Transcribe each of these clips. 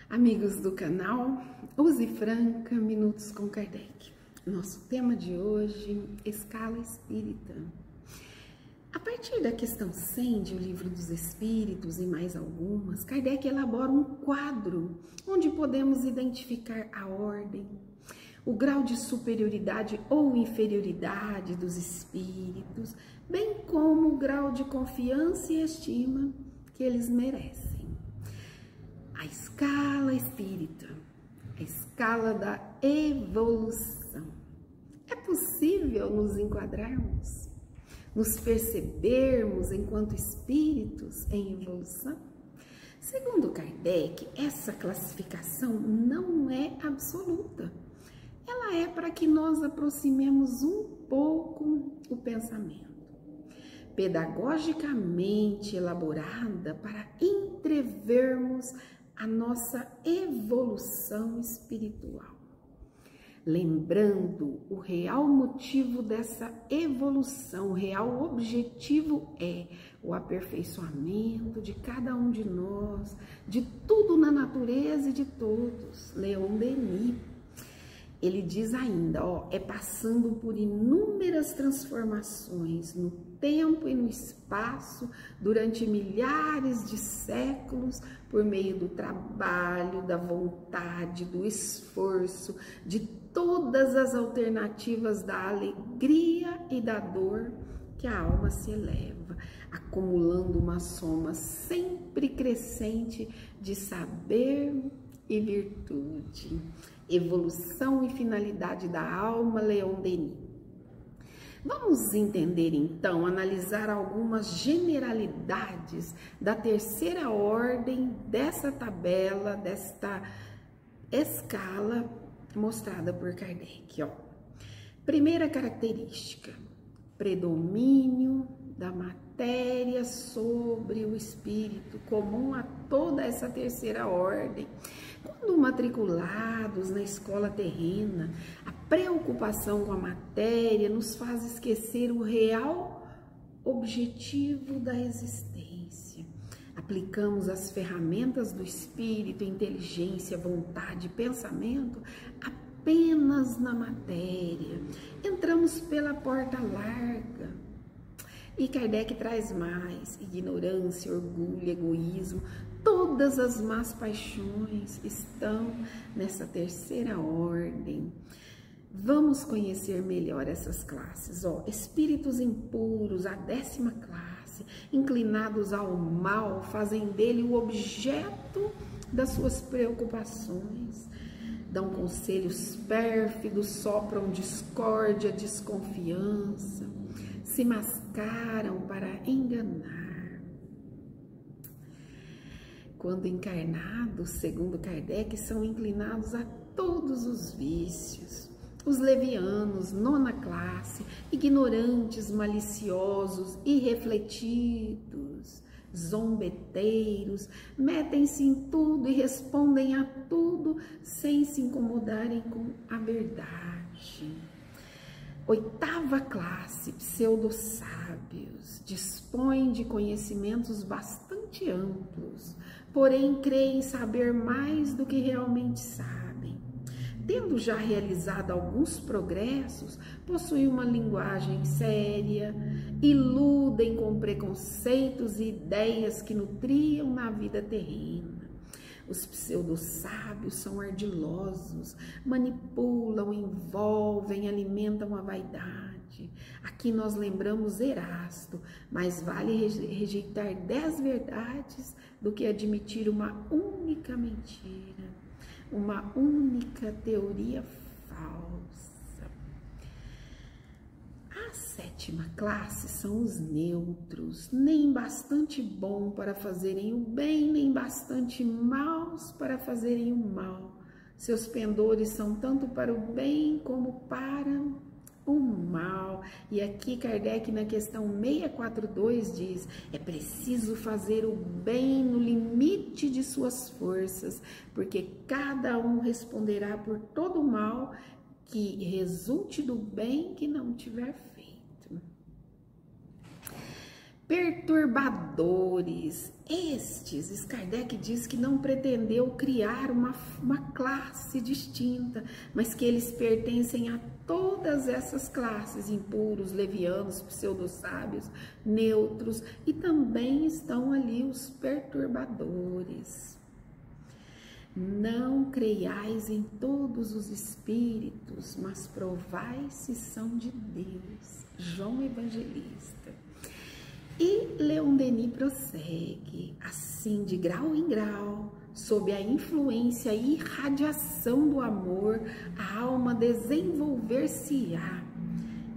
Amigos do canal, Use Franca, Minutos com Kardec. Nosso tema de hoje, Escala Espírita. A partir da questão 100 de O Livro dos Espíritos e mais algumas, Kardec elabora um quadro onde podemos identificar a ordem, o grau de superioridade ou inferioridade dos espíritos, bem como o grau de confiança e estima que eles merecem. A escala espírita, a escala da evolução. É possível nos enquadrarmos, nos percebermos enquanto espíritos em evolução? Segundo Kardec, essa classificação não é absoluta. Ela é para que nós aproximemos um pouco o pensamento, pedagogicamente elaborada para entrevermos a nossa evolução espiritual. Lembrando, o real motivo dessa evolução, o real objetivo é o aperfeiçoamento de cada um de nós, de tudo na natureza e de todos. Leon Denis. Ele diz ainda, é passando por inúmeras transformações no tempo e no espaço, durante milhares de séculos, por meio do trabalho, da vontade, do esforço, de todas as alternativas da alegria e da dor, que a alma se eleva, acumulando uma soma sempre crescente de saber e virtude. Evolução e finalidade da alma, Leon Denis. Vamos entender então, analisar algumas generalidades da terceira ordem dessa tabela, desta escala mostrada por Kardec. Primeira característica, predomínio da matéria sobre o espírito, comum a toda essa terceira ordem. Quando matriculados na escola terrena, a preocupação com a matéria nos faz esquecer o real objetivo da existência. Aplicamos as ferramentas do espírito, inteligência, vontade, pensamento apenas na matéria. Entramos pela porta larga. E Kardec traz mais: ignorância, orgulho, egoísmo, todas as más paixões estão nessa terceira ordem. Vamos conhecer melhor essas classes. Espíritos impuros, a 10ª classe, inclinados ao mal, fazem dele o objeto das suas preocupações. Dão conselhos pérfidos, sopram discórdia, desconfiança, se mascaram para enganar. Quando encarnados, segundo Kardec, são inclinados a todos os vícios. Os levianos, 9ª classe, ignorantes, maliciosos, irrefletidos, zombeteiros, metem-se em tudo e respondem a tudo sem se incomodarem com a verdade. 8ª classe, pseudo-sábios, dispõem de conhecimentos bastante amplos, porém creem saber mais do que realmente sabem. Tendo já realizado alguns progressos, possuem uma linguagem séria, iludem com preconceitos e ideias que nutriam na vida terrena. Os pseudo-sábios são ardilosos, manipulam, envolvem, alimentam a vaidade. Aqui nós lembramos Erasto, mas vale rejeitar 10 verdades do que admitir uma única mentira, uma única teoria falsa. A 7ª classe são os neutros, nem bastante bom para fazerem o bem, nem bastante maus para fazerem o mal. Seus pendores são tanto para o bem como para o mal. E aqui Kardec, na questão 642, diz: é preciso fazer o bem no limite de suas forças, porque cada um responderá por todo o mal que resulte do bem que não tiver feito. perturbadores. Estes, Kardec diz que não pretendeu criar uma classe distinta, mas que eles pertencem a todas essas classes, impuros, levianos, pseudo-sábios, neutros, e também estão ali os perturbadores. Não creiais em todos os espíritos, mas provai se são de Deus. João Evangelista. E Leon Denis prossegue, assim de grau em grau, sob a influência e irradiação do amor, a alma desenvolver-se-á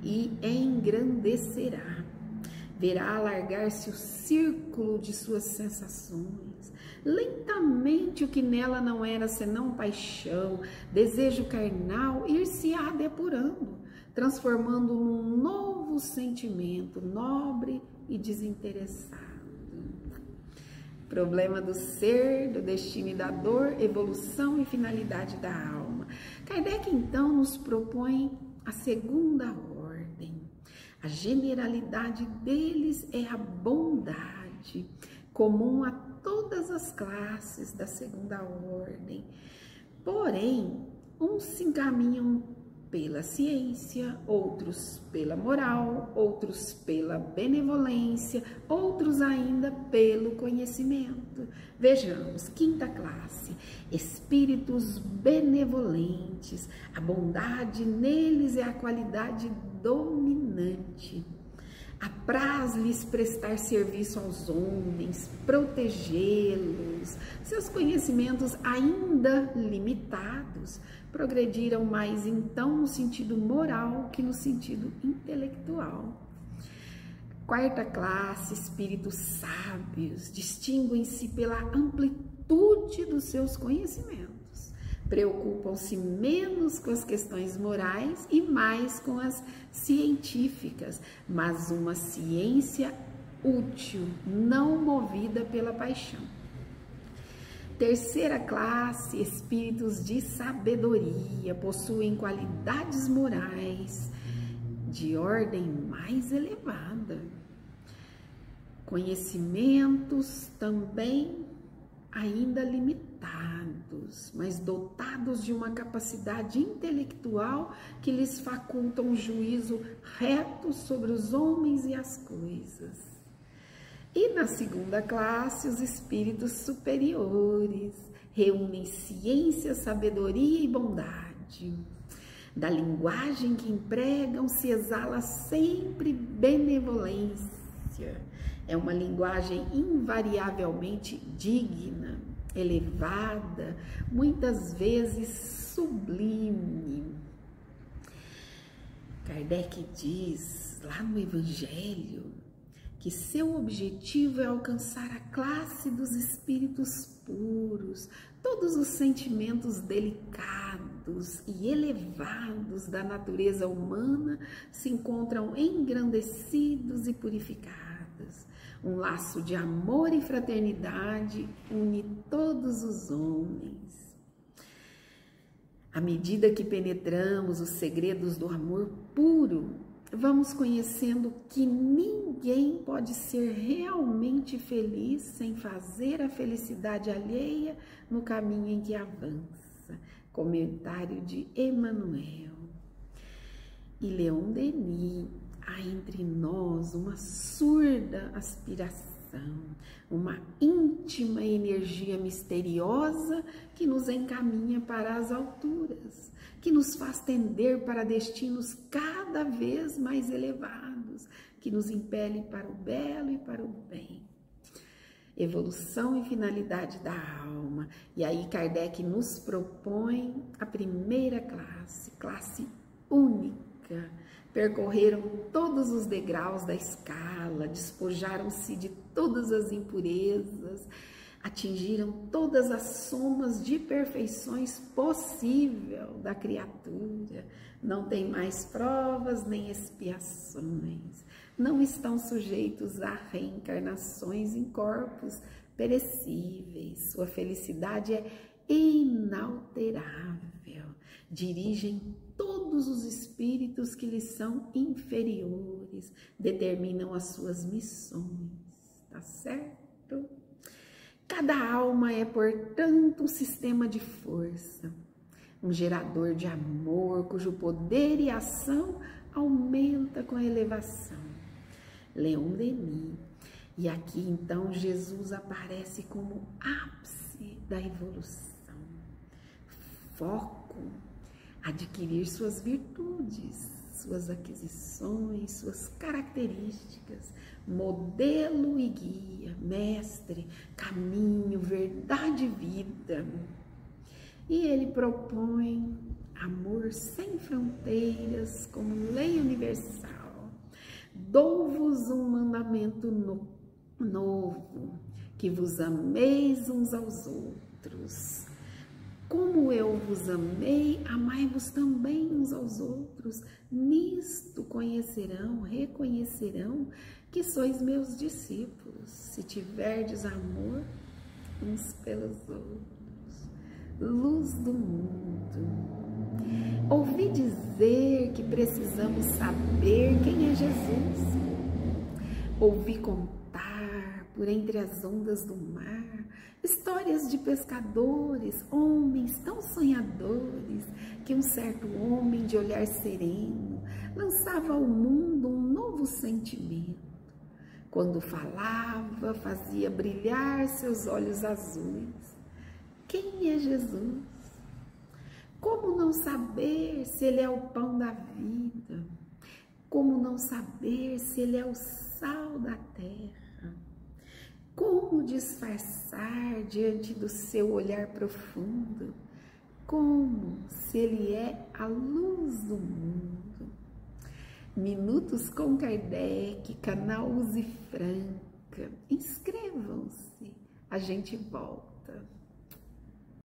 e engrandecerá. Verá alargar-se o círculo de suas sensações. Lentamente o que nela não era senão paixão, desejo carnal, ir-se-á depurando, transformando num novo sentimento nobre e desinteressado. Problema do ser, do destino e da dor, evolução e finalidade da alma. Kardec então nos propõe a segunda ordem. A generalidade deles é a bondade, comum a todas as classes da segunda ordem. Porém, uns se encaminham pela ciência, outros pela moral, outros pela benevolência, outros ainda pelo conhecimento. Vejamos, quinta classe, espíritos benevolentes. A bondade neles é a qualidade dominante. Apraz-lhes prestar serviço aos homens, protegê-los. Seus conhecimentos ainda limitados progrediram mais então no sentido moral que no sentido intelectual. Quarta classe, espíritos sábios, distinguem-se pela amplitude dos seus conhecimentos. Preocupam-se menos com as questões morais e mais com as científicas, mas uma ciência útil, não movida pela paixão. Terceira classe, espíritos de sabedoria, possuem qualidades morais de ordem mais elevada. Conhecimentos também ainda limitados, mas dotados de uma capacidade intelectual que lhes faculta um juízo reto sobre os homens e as coisas. E na segunda classe, os espíritos superiores reúnem ciência, sabedoria e bondade. Da linguagem que empregam se exala sempre benevolência. É uma linguagem invariavelmente digna, elevada, muitas vezes sublime. Kardec diz lá no Evangelho que seu objetivo é alcançar a classe dos espíritos puros, todos os sentimentos delicados e elevados da natureza humana se encontram engrandecidos e purificados. Um laço de amor e fraternidade une todos os homens. À medida que penetramos os segredos do amor puro, vamos conhecendo que ninguém pode ser realmente feliz sem fazer a felicidade alheia no caminho em que avança. Comentário de Emmanuel. E Leon Denis: há entre nós uma surda aspiração, uma íntima energia misteriosa que nos encaminha para as alturas, que nos faz tender para destinos cada vez mais elevados, que nos impele para o belo e para o bem. Evolução e finalidade da alma. E aí Kardec nos propõe a primeira classe, classe única. Percorreram todos os degraus da escala, despojaram-se de todas as impurezas, atingiram todas as somas de perfeições possível da criatura, não tem mais provas nem expiações, não estão sujeitos a reencarnações em corpos perecíveis, sua felicidade é inalterável. dirigem todos os espíritos que lhes são inferiores, determinam as suas missões, tá certo? Cada alma é, portanto, um sistema de força, um gerador de amor, cujo poder e ação aumenta com a elevação. Leon Denis. E aqui, então, Jesus aparece como ápice da evolução. Foco, adquirir suas virtudes, suas aquisições, suas características, modelo e guia, mestre, caminho, verdade e vida. E ele propõe amor sem fronteiras como lei universal. Dou-vos um mandamento novo, que vos ameis uns aos outros. Como eu vos amei, amai-vos também uns aos outros. Nisto reconhecerão que sois meus discípulos, se tiverdes amor uns pelos outros. Luz do mundo. Ouvi dizer que precisamos saber quem é Jesus. Ouvi contar por entre as ondas do mar histórias de pescadores, homens tão sonhadores, que um certo homem de olhar sereno lançava ao mundo um novo sentimento. Quando falava, fazia brilhar seus olhos azuis. Quem é Jesus? Como não saber se ele é o pão da vida? Como não saber se ele é o sal da terra? Como disfarçar diante do seu olhar profundo? Como se ele é a luz do mundo? Minutos com Kardec, canal Use Franca. Inscrevam-se, a gente volta.